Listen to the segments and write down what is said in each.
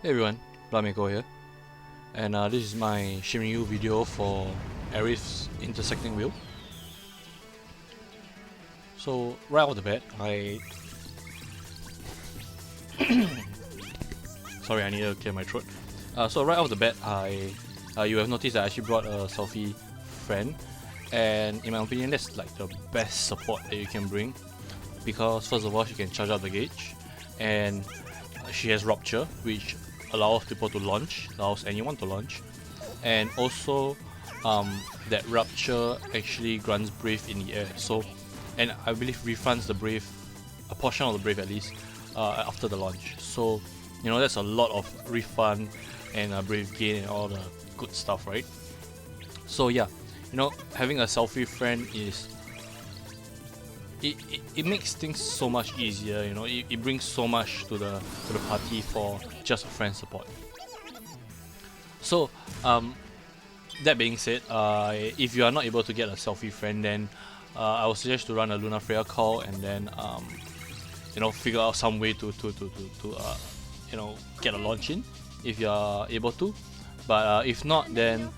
Hey everyone, bloodmako here, and this is my Shinryu video for Arif's intersecting wheel. So right off the bat, sorry, I need to clear my throat. So right off the bat, you have noticed that I actually brought a selfie friend, and in my opinion, that's like the best support that you can bring, because first of all, she can charge up the gauge, and she has rupture, which allows people to launch, allows anyone to launch, and also that rupture actually grants brave in the air. So, and I believe refunds the brave, a portion of the brave at least, after the launch. So, you know, that's a lot of refund and brave gain and all the good stuff, right? So yeah, you know, having a selfie friend is it makes things so much easier. You know, it brings so much to the party for just a friend support. So that being said, if you are not able to get a selfie friend, then I would suggest to run a Luna Freya call, and then you know, figure out some way to you know, get a launch in if you are able to. But if not, then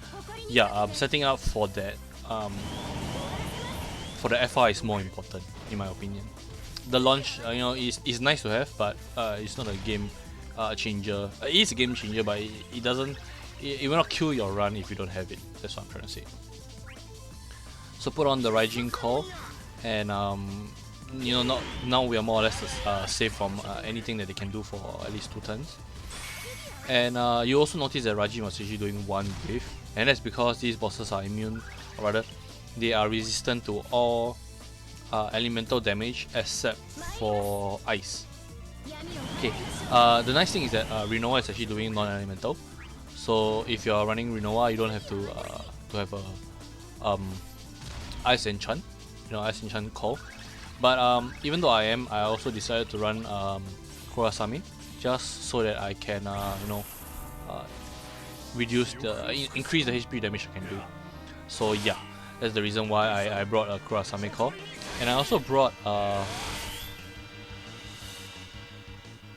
yeah, setting up for that for the FR is more important, in my opinion. The launch, you know, is nice to have, but it's not a game changer. It is a game changer, but it doesn't. It will not kill your run if you don't have it. That's what I'm trying to say. So put on the Raijin call, and you know, now we are more or less safe from anything that they can do for at least 2 turns. And you also notice that Raijin was actually doing 1 brave, and that's because these bosses are immune, or rather, they are resistant to all elemental damage except for ice. Okay, the nice thing is that Rinoa is actually doing non-elemental, so if you are running Rinoa, you don't have to have a ice enchant, you know, ice enchant call. But even though I also decided to run Kurasame, just so that I can you know, increase the HP damage I can do. So yeah, that's the reason why I brought a Kurasame call. And I also brought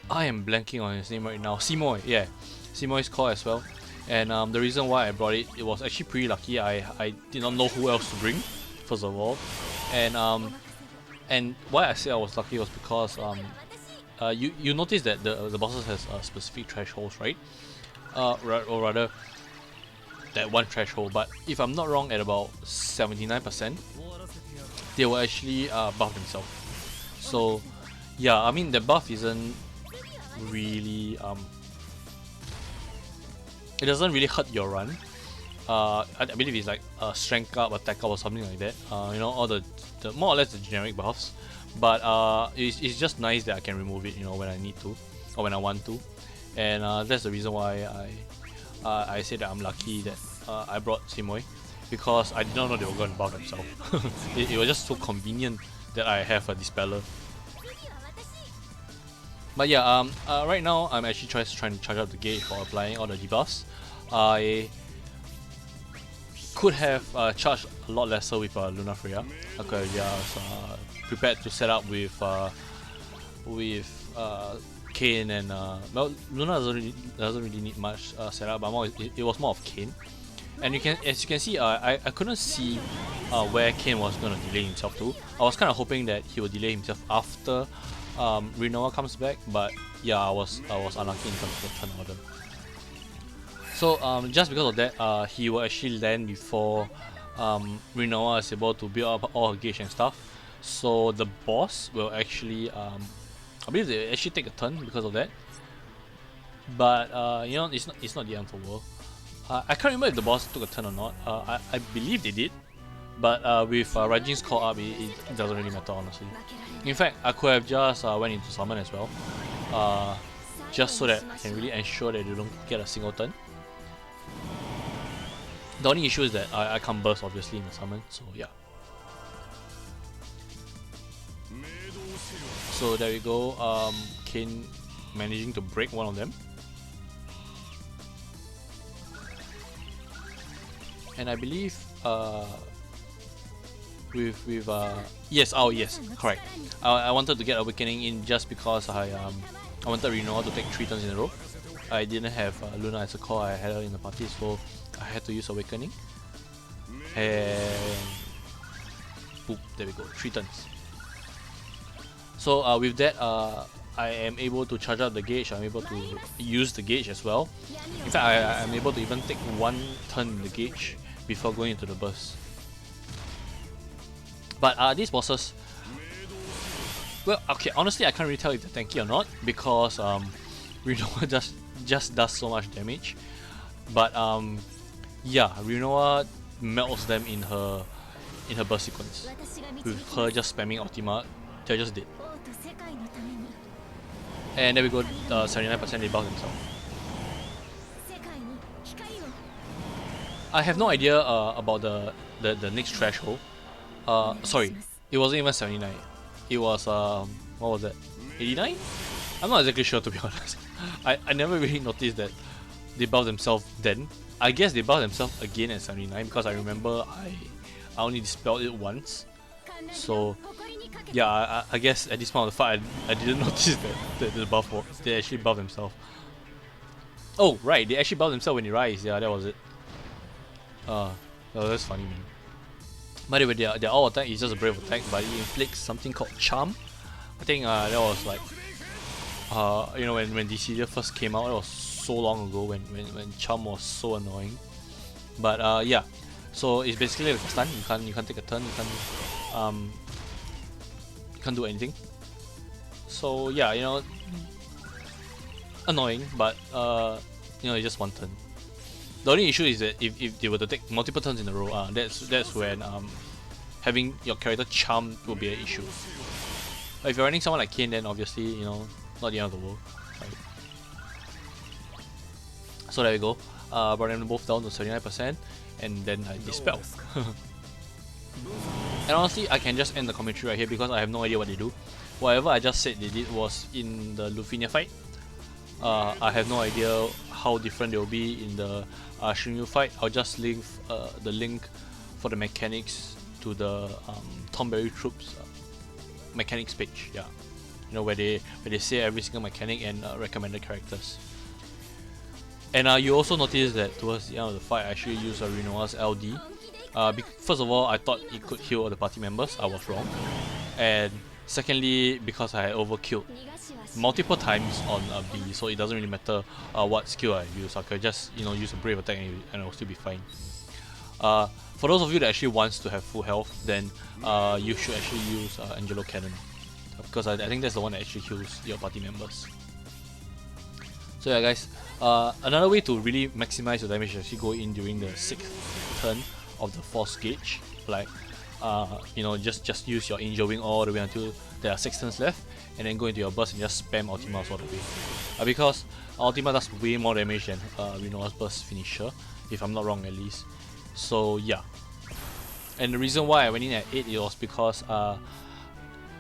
I am blanking on his name right now. Simoy, yeah, Simoy's call as well. And the reason why I brought it was actually pretty lucky. I did not know who else to bring, first of all, and why I say I was lucky was because you notice that the bosses has specific thresholds, right? Or rather, that one threshold. But if I'm not wrong, at about 79%, they will actually buff themselves. So yeah, I mean, the buff isn't really it doesn't really hurt your run. I believe it's like strength up, attack up, or something like that. You know, all the more or less the generic buffs. But it's just nice that I can remove it, you know, when I need to or when I want to. And that's the reason why I say that I'm lucky that I brought Simoy, because I did not know they were going to buff themselves. it was just so convenient that I have a dispeller. But yeah, right now I'm actually trying to charge up the gauge for applying all the debuffs. I could have charged a lot lesser with Luna Freya. Okay, yeah, I was prepared to set up with Kane and well, Luna doesn't really need much setup, but it was more of Kane. And as you can see, I couldn't see where Kane was gonna delay himself to. I was kind of hoping that he would delay himself after Rinoa comes back, but yeah, I was unlucky in terms of the turn order. So just because of that, he will actually land before Rinoa is able to build up all her gauge and stuff. So the boss will actually, I believe they actually take a turn because of that. But you know, it's not the end of the world. I can't remember if the boss took a turn or not. I believe they did, but with Raijin's call up, it doesn't really matter, honestly. In fact, I could have just went into summon as well, just so that I can really ensure that they don't get a single turn. The only issue is that I can't burst, obviously, in the summon, so yeah. So there we go, Kane managing to break one of them. And I believe with yes, oh yes, correct. I wanted to get Awakening in just because I wanted Rinoa to take 3 turns in a row. I didn't have Luna as a core, I had her in the party, so I had to use Awakening. And boop, there we go, 3 turns. So with that, I am able to charge up the gauge, I'm able to use the gauge as well. In fact, I'm able to even take 1 turn in the gauge before going into the burst. But these bosses, well, okay, honestly I can't really tell if they're tanky or not, because Rinoa just does so much damage. But yeah, Rinoa melts them in her burst sequence. With her just spamming Ultima, they're just dead. And there we go, 79% they buff themselves. I have no idea about the next threshold. Sorry, it wasn't even 79. It was what was that? 89? I'm not exactly sure, to be honest. I never really noticed that they buff themselves then. I guess they buff themselves again at 79 because I remember I only dispelled it once. So yeah, I guess at this point of the fight I didn't notice that the buff they actually buff themselves. Oh right, they actually buff themselves when they rise. Yeah, that was it. Oh, that's funny, man. By the way, their all attack is just a brave attack, but it inflicts something called charm. I think that was like you know, when Dissidia first came out, it was so long ago when charm was so annoying. But yeah, so it's basically like a stun. You can't take a turn. You can't do anything. So yeah, you know, annoying, but you know, it's just 1 turn. The only issue is that if they were to take multiple turns in a row, that's when having your character charmed will be an issue. But if you're running someone like Kane, then obviously, you know, not the end of the world. Right? So there we go. Brought them both down to 79%, and then I dispel. And honestly, I can just end the commentary right here because I have no idea what they do. Whatever I just said they did was in the Lufinia fight. I have no idea how different they will be in the Shinryu fight. I'll just link the link for the mechanics to the Tomberry Troops mechanics page. Yeah, you know, where they say every single mechanic and recommended characters. And you also notice that towards the end of the fight, I actually used Rinoa's LD. First of all, I thought it could heal all the party members. I was wrong. And secondly, because I had overkilled multiple times on B, so it doesn't really matter what skill I use. I could just, you know, use a brave attack and I'll still be fine. For those of you that actually wants to have full health, then you should actually use Angelo Cannon, because I think that's the one that actually heals your party members. So yeah, guys, another way to really maximize your damage is actually go in during the 6th turn of the force gauge. Like, you know, just use your Angel Wing all the way until there are 6 turns left, and then go into your burst and just spam Ultima all the way. Because Ultima does way more damage than Rinoa's burst finisher, if I'm not wrong at least. So yeah. And the reason why I went in at 8 was because on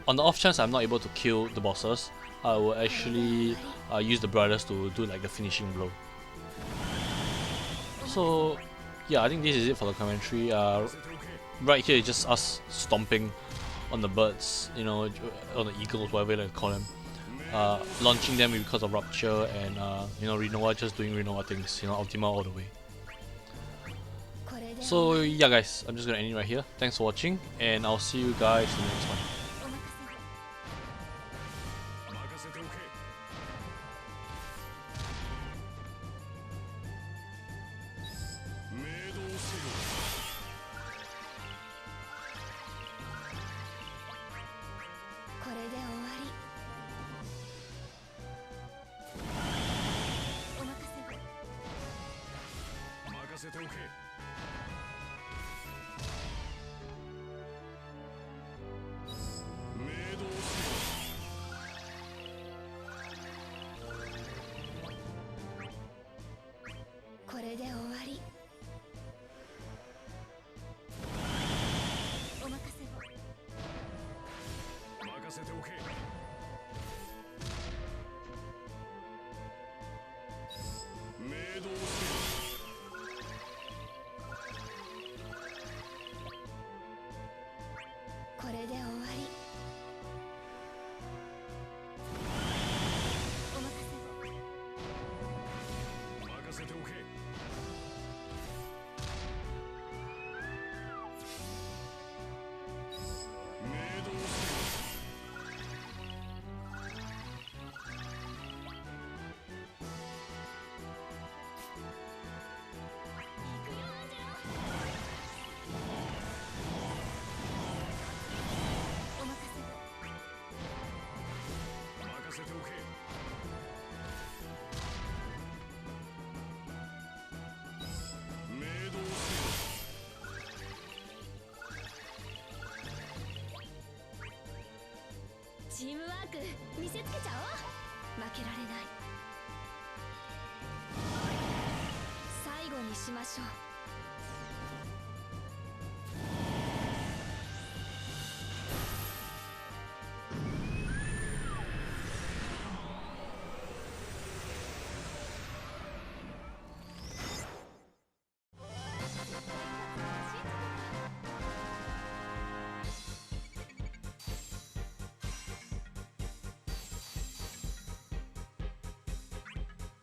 the off chance I'm not able to kill the bosses, I will actually use the brothers to do like the finishing blow. So yeah, I think this is it for the commentary. Right here is just us stomping on the birds, you know, on the eagles, whatever you like to call them. Launching them because of Rupture, and you know, Rinoa just doing Rinoa things, you know, Ultima all the way. So yeah, guys, I'm just gonna end it right here. Thanks for watching, and I'll see you guys in the next one. せておけ。明動せよ。任せておけ。明動せよ。チームワーク見せつけちゃおう。負けられない。最後にしましょう。